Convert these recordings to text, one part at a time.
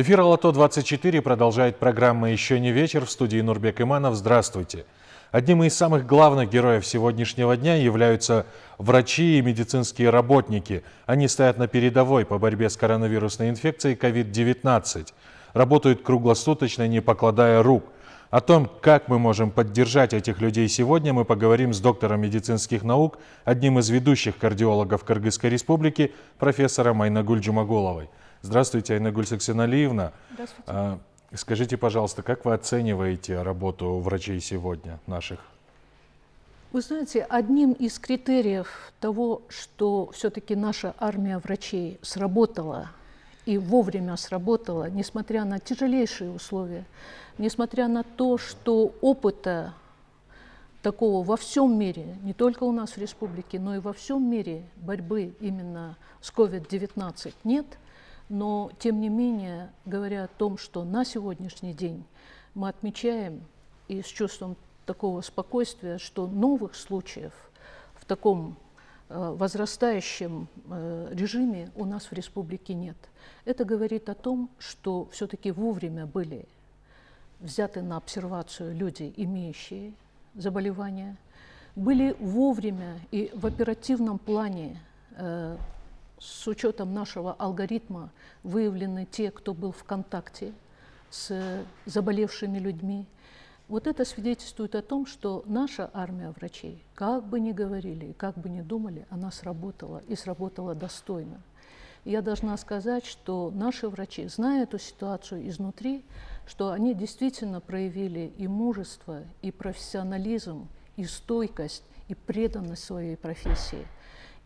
Эфир АЛЛАТО-24 продолжает программа «Еще не вечер». В студии Нурбек Иманов. Здравствуйте. Одним из самых главных героев сегодняшнего дня являются врачи и медицинские работники. Они стоят на передовой по борьбе с коронавирусной инфекцией COVID-19. Работают круглосуточно, не покладая рук. О том, как мы можем поддержать этих людей сегодня, мы поговорим с доктором медицинских наук, одним из ведущих кардиологов Кыргызской республики, профессором Айнагуль Джумагуловой. Здравствуйте, Айнагуль Саксеналиевна. Здравствуйте. Скажите, пожалуйста, как вы оцениваете работу врачей сегодня наших? Вы знаете, одним из критериев того, что все-таки наша армия врачей сработала и вовремя сработала, несмотря на тяжелейшие условия, несмотря на то, что опыта такого во всем мире, не только у нас в республике, но и во всем мире борьбы именно с COVID-19 нет, но тем не менее, говоря о том, что на сегодняшний день мы отмечаем и с чувством такого спокойствия, что новых случаев в таком возрастающем режиме у нас в республике нет. Это говорит о том, что все-таки вовремя были взяты на обсервацию люди, имеющие заболевания, были вовремя и в оперативном плане с учетом нашего алгоритма выявлены те, кто был в контакте с заболевшими людьми. Вот это свидетельствует о том, что наша армия врачей, как бы ни говорили, как бы ни думали, она сработала и сработала достойно. Я должна сказать, что наши врачи, зная эту ситуацию изнутри, что они действительно проявили и мужество, и профессионализм, и стойкость, и преданность своей профессии.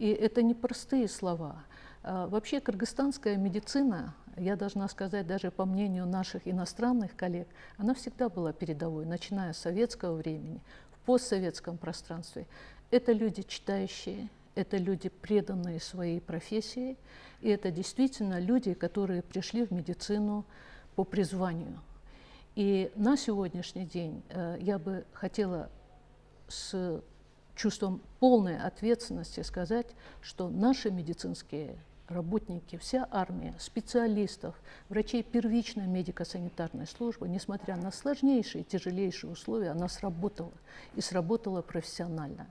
И это не простые слова. Вообще кыргызстанская медицина, я должна сказать, даже по мнению наших иностранных коллег, она всегда была передовой, начиная с советского времени, в постсоветском пространстве. Это люди читающие, это люди, преданные своей профессии, и это действительно люди, которые пришли в медицину по призванию. И на сегодняшний день я бы хотела с чувством полной ответственности сказать, что наши медицинские работники, вся армия специалистов, врачей первичной медико-санитарной службы, несмотря на сложнейшие, тяжелейшие условия, она сработала и сработала профессионально.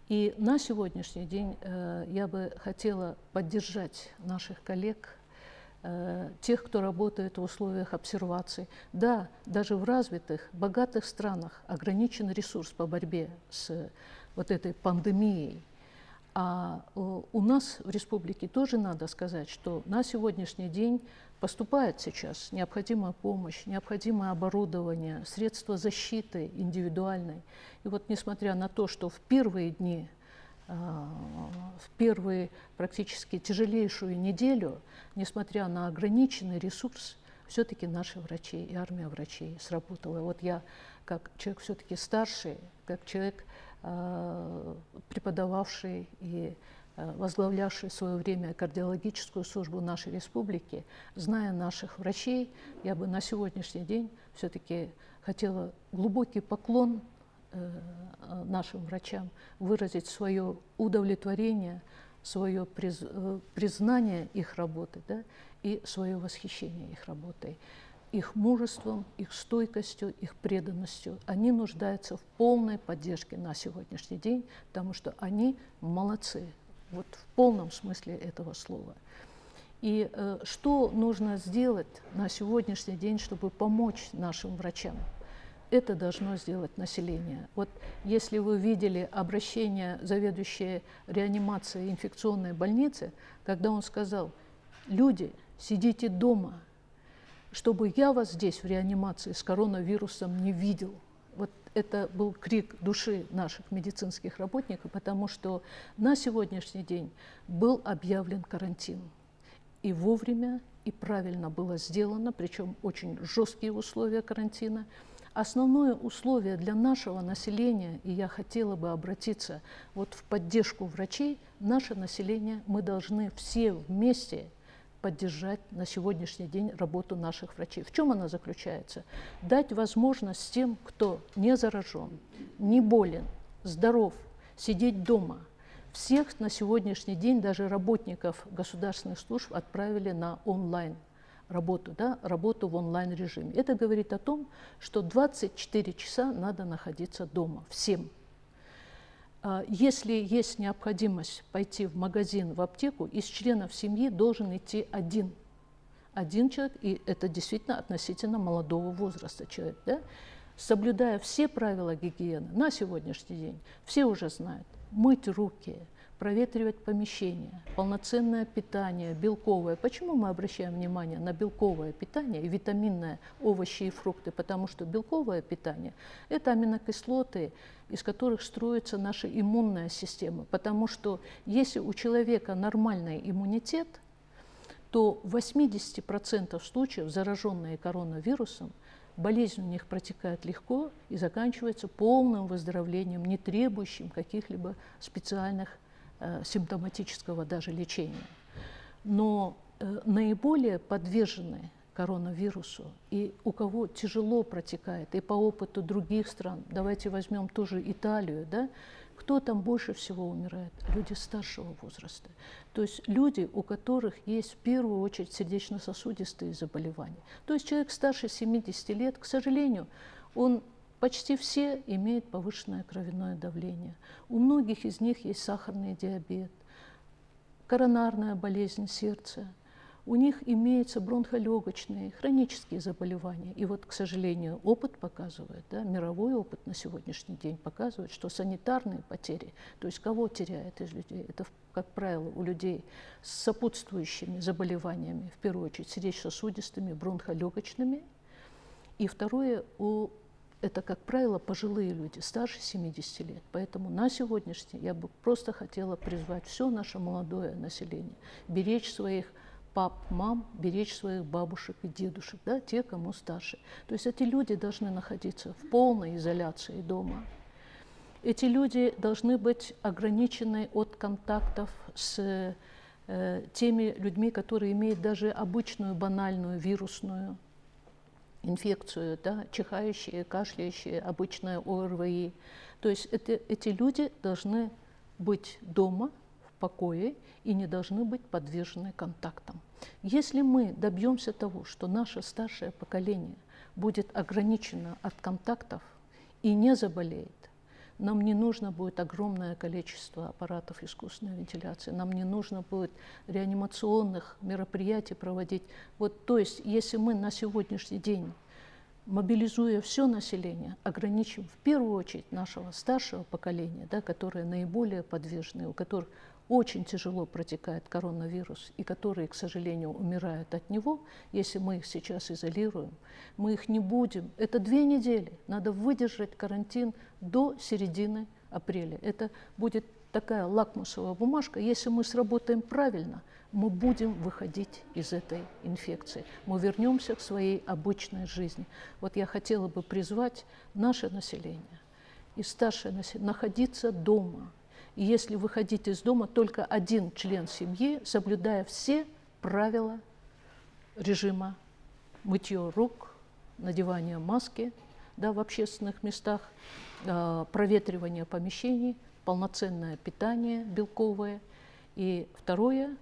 И на сегодняшний день я бы хотела поддержать наших коллег, тех, кто работает в условиях обсервации. Да, даже в развитых, богатых странах ограничен ресурс по борьбе с вот этой пандемией. А у нас в республике тоже надо сказать, что на сегодняшний день поступает сейчас необходимая помощь, необходимое оборудование, средства защиты индивидуальной. И вот несмотря на то, что в первые дни, в первую практически тяжелейшую неделю, несмотря на ограниченный ресурс, все-таки наши врачи и армия врачей сработала. Вот я, как человек все-таки старший, как человек, преподававший и возглавлявший в свое время кардиологическую службу нашей республики, зная наших врачей, я бы на сегодняшний день все-таки хотела глубокий поклон нашим врачам, выразить свое удовлетворение, свое признание их работы, да, и свое восхищение их работой, их мужеством, их стойкостью, их преданностью. Они нуждаются в полной поддержке на сегодняшний день, потому что они молодцы, вот в полном смысле этого слова. И что нужно сделать на сегодняшний день, чтобы помочь нашим врачам? Это должно сделать население. Вот если вы видели обращение заведующей реанимацией инфекционной больницы, когда он сказал: люди, сидите дома, чтобы я вас здесь в реанимации с коронавирусом не видел. Вот это был крик души наших медицинских работников, потому что на сегодняшний день был объявлен карантин. И вовремя, и правильно было сделано, причем очень жесткие условия карантина. Основное условие для нашего населения, и я хотела бы обратиться вот в поддержку врачей, наше население, мы должны все вместе поддержать на сегодняшний день работу наших врачей. В чем она заключается? Дать возможность тем, кто не заражен, не болен, здоров, сидеть дома. Всех на сегодняшний день, даже работников государственных служб, отправили на онлайн работу, да, работу в онлайн-режиме. Это говорит о том, что 24 часа надо находиться дома всем. Если есть необходимость пойти в магазин, в аптеку, из членов семьи должен идти один человек, и это действительно относительно молодого возраста человек, да? Соблюдая все правила гигиены на сегодняшний день, все уже знают, мыть руки, проветривать помещение, полноценное питание, белковое. Почему мы обращаем внимание на белковое питание и витаминное, овощи и фрукты? Потому что белковое питание – это аминокислоты, из которых строится наша иммунная система. Потому что если у человека нормальный иммунитет, то в 80% случаев, зараженные коронавирусом, болезнь у них протекает легко и заканчивается полным выздоровлением, не требующим каких-либо специальных симптоматического даже лечения. Но наиболее подвержены коронавирусу и у кого тяжело протекает, и по опыту других стран, давайте возьмем тоже Италию, да, кто там больше всего умирает? Люди старшего возраста. То есть люди, у которых есть в первую очередь сердечно-сосудистые заболевания. То есть человек старше 70 лет, к сожалению, он почти все имеют повышенное кровяное давление. У многих из них есть сахарный диабет, коронарная болезнь сердца. У них имеются бронхолегочные, хронические заболевания. И вот, к сожалению, опыт показывает, да, мировой опыт на сегодняшний день показывает, что санитарные потери, то есть кого теряет из людей, это, как правило, у людей с сопутствующими заболеваниями, в первую очередь сердечно-сосудистыми, бронхолегочными. И второе, это, как правило, пожилые люди, старше 70 лет. Поэтому на сегодняшний день я бы просто хотела призвать все наше молодое население беречь своих пап, мам, беречь своих бабушек и дедушек, да, те, кому старше. То есть эти люди должны находиться в полной изоляции дома. Эти люди должны быть ограничены от контактов с теми людьми, которые имеют даже обычную банальную вирусную инфекцию, да, чихающие, кашляющие, обычное ОРВИ. То есть эти люди должны быть дома, в покое, и не должны быть подвержены контактам. Если мы добьемся того, что наше старшее поколение будет ограничено от контактов и не заболеет, нам не нужно будет огромное количество аппаратов искусственной вентиляции, нам не нужно будет реанимационных мероприятий проводить. Вот, то есть, если мы на сегодняшний день, мобилизуя все население, ограничим в первую очередь нашего старшего поколения, да, которые наиболее подвержены, у которых очень тяжело протекает коронавирус и которые, к сожалению, умирают от него, если мы их сейчас изолируем, мы их не будем. Это 2 недели, надо выдержать карантин до середины апреля. Это будет такая лакмусовая бумажка. Если мы сработаем правильно, мы будем выходить из этой инфекции. Мы вернемся к своей обычной жизни. Вот я хотела бы призвать наше население и старшее население находиться дома. И если выходить из дома, только один член семьи, соблюдая все правила режима мытье рук, надевание маски, да, в общественных местах, проветривание помещений, полноценное питание белковое. И второе,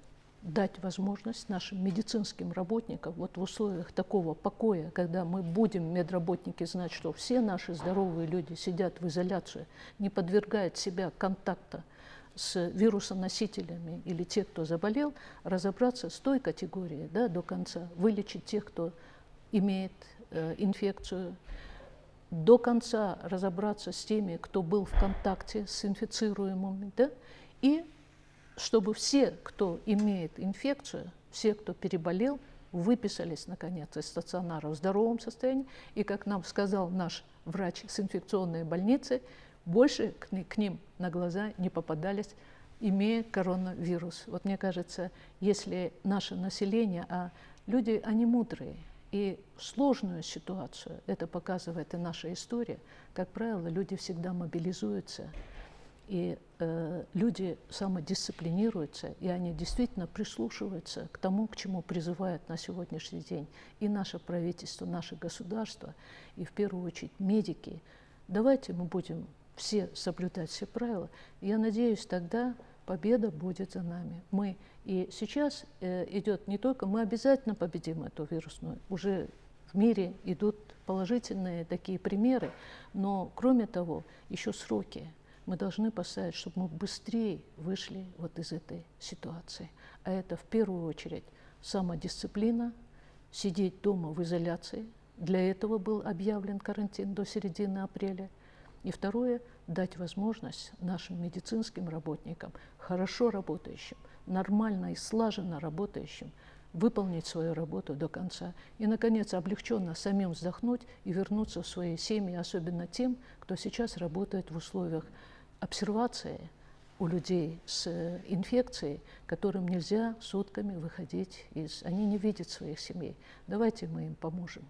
дать возможность нашим медицинским работникам вот в условиях такого покоя, когда мы будем, медработники, знать, что все наши здоровые люди сидят в изоляции, не подвергают себя контакта с вирусоносителями или те, кто заболел, разобраться с той категорией, да, до конца, вылечить тех, кто имеет инфекцию, до конца разобраться с теми, кто был в контакте с инфицируемыми, да, и чтобы все, кто имеет инфекцию, все, кто переболел, выписались, наконец, из стационара в здоровом состоянии. И, как нам сказал наш врач с инфекционной больницы, больше к ним на глаза не попадались, имея коронавирус. Вот мне кажется, если наше население, а люди, они мудрые, и сложную ситуацию, это показывает и наша история, как правило, люди всегда мобилизуются, и люди самодисциплинируются, и они действительно прислушиваются к тому, к чему призывает на сегодняшний день и наше правительство, наше государство, и в первую очередь медики. Давайте мы будем все соблюдать все правила. Я надеюсь, тогда победа будет за нами. Мы и сейчас идет не только, мы обязательно победим эту вирусную, уже в мире идут положительные такие примеры, но кроме того, еще сроки. Мы должны поставить, чтобы мы быстрее вышли вот из этой ситуации. А это в первую очередь самодисциплина, сидеть дома в изоляции. Для этого был объявлен карантин до середины апреля. И второе, дать возможность нашим медицинским работникам, хорошо работающим, нормально и слаженно работающим, выполнить свою работу до конца. И, наконец, облегченно самим вздохнуть и вернуться в свои семьи, особенно тем, кто сейчас работает в условиях обсервации у людей с инфекцией, которым нельзя сутками выходить из... Они не видят своих семей. Давайте мы им поможем.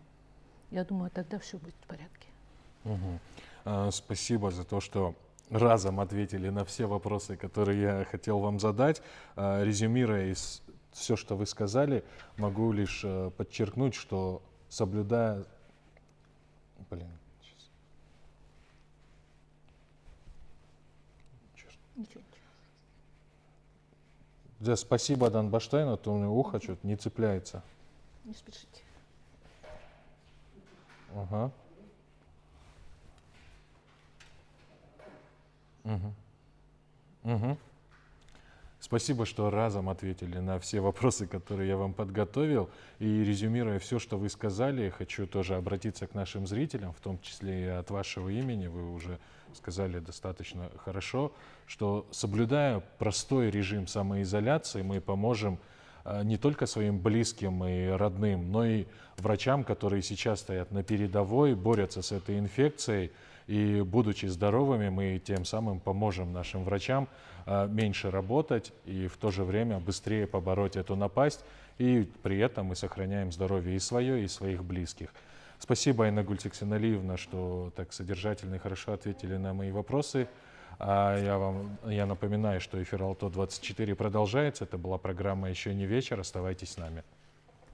Я думаю, тогда все будет в порядке. Спасибо за то, что разом ответили на все вопросы, которые я хотел вам задать. Резюмируя все, что вы сказали, могу лишь подчеркнуть, что соблюдая... Ничего. Да, спасибо, Дан Баштайн, а то у меня ухо что-то не цепляется. Не спешите. Ага. Угу. Спасибо, что разом ответили на все вопросы, которые я вам подготовил. И резюмируя все, что вы сказали, хочу тоже обратиться к нашим зрителям, в том числе и от вашего имени. Вы уже сказали достаточно хорошо, что, соблюдая простой режим самоизоляции, мы поможем не только своим близким и родным, но и врачам, которые сейчас стоят на передовой, борются с этой инфекцией. И, будучи здоровыми, мы тем самым поможем нашим врачам меньше работать и в то же время быстрее побороть эту напасть. И при этом мы сохраняем здоровье и свое, и своих близких. Спасибо, Айнагуль Тиксеналиевна, что так содержательно и хорошо ответили на мои вопросы. Я напоминаю, что эфир Алто-24 продолжается. Это была программа «Еще не вечер». Оставайтесь с нами.